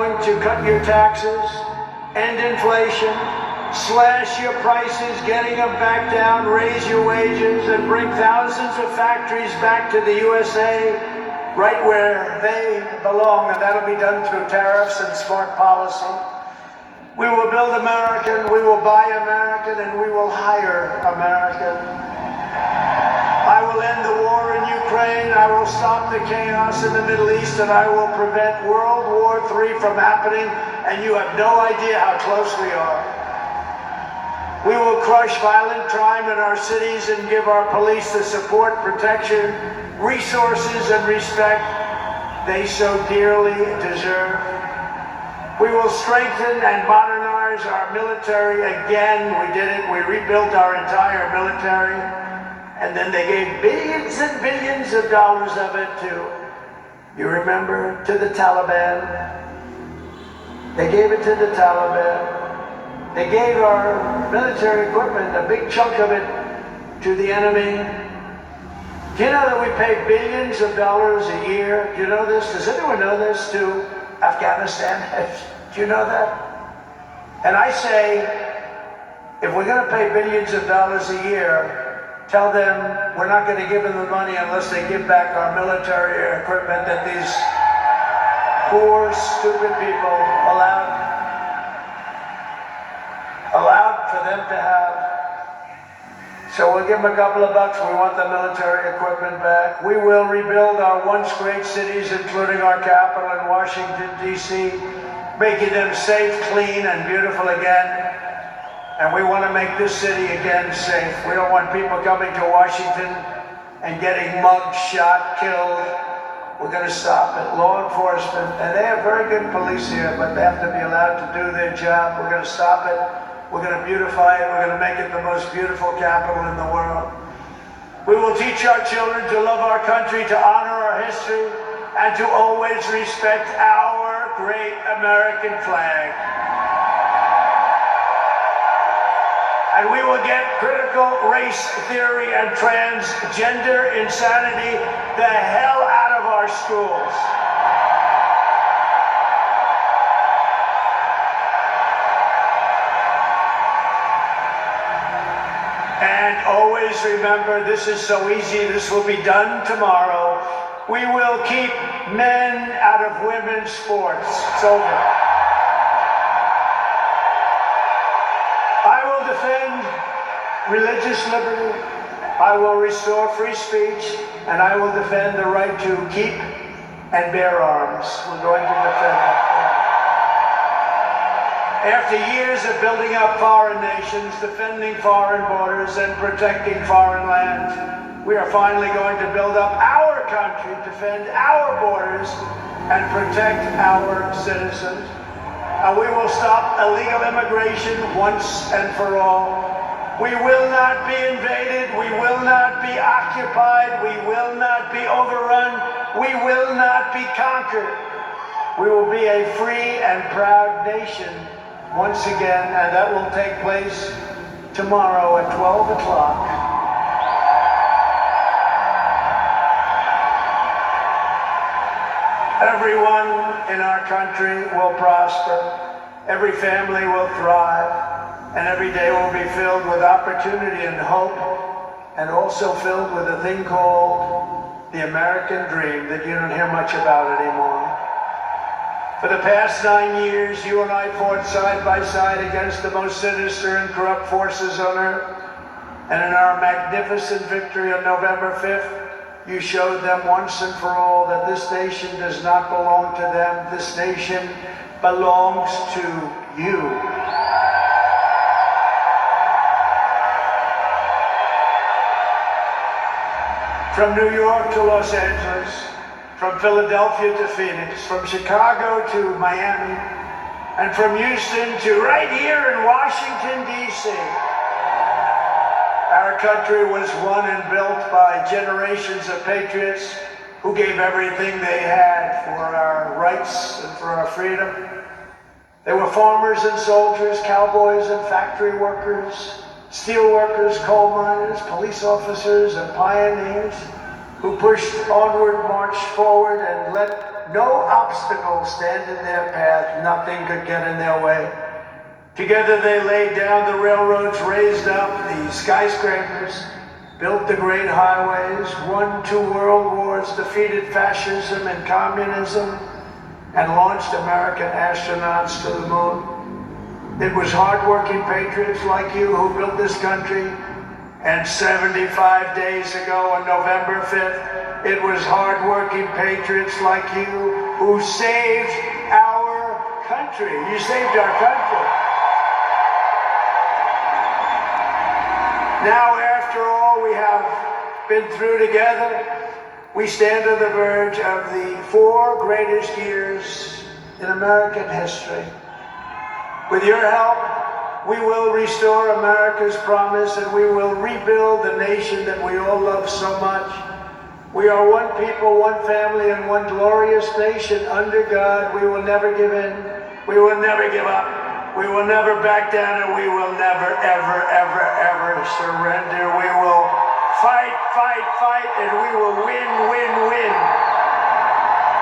going to cut your taxes, end inflation, slash your prices, getting them back down, raise your wages, and bring thousands of factories back to the USA, right where they belong, and that'll be done through tariffs and smart policy. We will build American, we will buy American, and we will hire American. I will end the war in Ukraine, I will stop the chaos in the Middle East, and I will prevent World War III from happening, and you have no idea how close we are. We will crush violent crime in our cities and give our police the support, protection, resources, and respect they so dearly deserve. We will strengthen and modernize our military again. We did it. We rebuilt our entire military. And then they gave billions and billions of dollars of it to, you remember, to the Taliban. They gave it to the Taliban. They gave our military equipment, a big chunk of it, to the enemy. Do you know that we pay billions of dollars a year? Do you know this? Does anyone know this? To Afghanistan? Do you know that? And I say, if we're going to pay billions of dollars a year, tell them we're not going to give them the money unless they give back our military equipment that these poor, stupid people allowed for them to have. So we'll give them a couple of bucks. We want the military equipment back. We will rebuild our once great cities, including our capital in Washington, D.C., making them safe, clean, and beautiful again. And we want to make this city again safe. We don't want people coming to Washington and getting mugged, shot, killed. We're going to stop it. Law enforcement, and they have very good police here, but they have to be allowed to do their job. We're going to stop it. We're going to beautify it. We're going to make it the most beautiful capital in the world. We will teach our children to love our country, to honor our history, and to always respect our great American flag. And we will get critical race theory and transgender insanity the hell out of our schools. And always remember, this is so easy, this will be done tomorrow. We will keep men out of women's sports. It's over. I will defend religious liberty, I will restore free speech, and I will defend the right to keep and bear arms. We're going to defend that. After years of building up foreign nations, defending foreign borders, and protecting foreign lands, we are finally going to build up our country, defend our borders, and protect our citizens. And we will stop illegal immigration once and for all. We will not be invaded. We will not be occupied. We will not be overrun. We will not be conquered. We will be a free and proud nation once again, and that will take place tomorrow at 12 o'clock. Everyone in our country will prosper, every family will thrive, and every day will be filled with opportunity and hope, and also filled with a thing called the American dream that you don't hear much about anymore. For the past 9 years, you and I fought side by side against the most sinister and corrupt forces on earth, and in our magnificent victory on November 5th, you showed them once and for all that this nation does not belong to them. This nation belongs to you. From New York to Los Angeles, from Philadelphia to Phoenix, from Chicago to Miami, and from Houston to right here in Washington, D.C. Our country was won and built by generations of patriots who gave everything they had for our rights and for our freedom. They were farmers and soldiers, cowboys and factory workers, steel workers, coal miners, police officers, and pioneers who pushed onward, marched forward, and let no obstacle stand in their path, nothing could get in their way. Together they laid down the railroads, raised up the skyscrapers, built the great highways, won 2 world wars, defeated fascism and communism, and launched American astronauts to the moon. It was hardworking patriots like you who built this country, and 75 days ago on November 5th, it was hardworking patriots like you who saved our country. You saved our country. Now, after all we have been through together, we stand on the verge of the 4 greatest years in American history. With your help, we will restore America's promise and we will rebuild the nation that we all love so much. We are one people, one family, and one glorious nation under God. We will never give in. We will never give up. We will never back down, and we will never, ever, ever, ever surrender. We will fight, fight, fight, and we will win, win, win.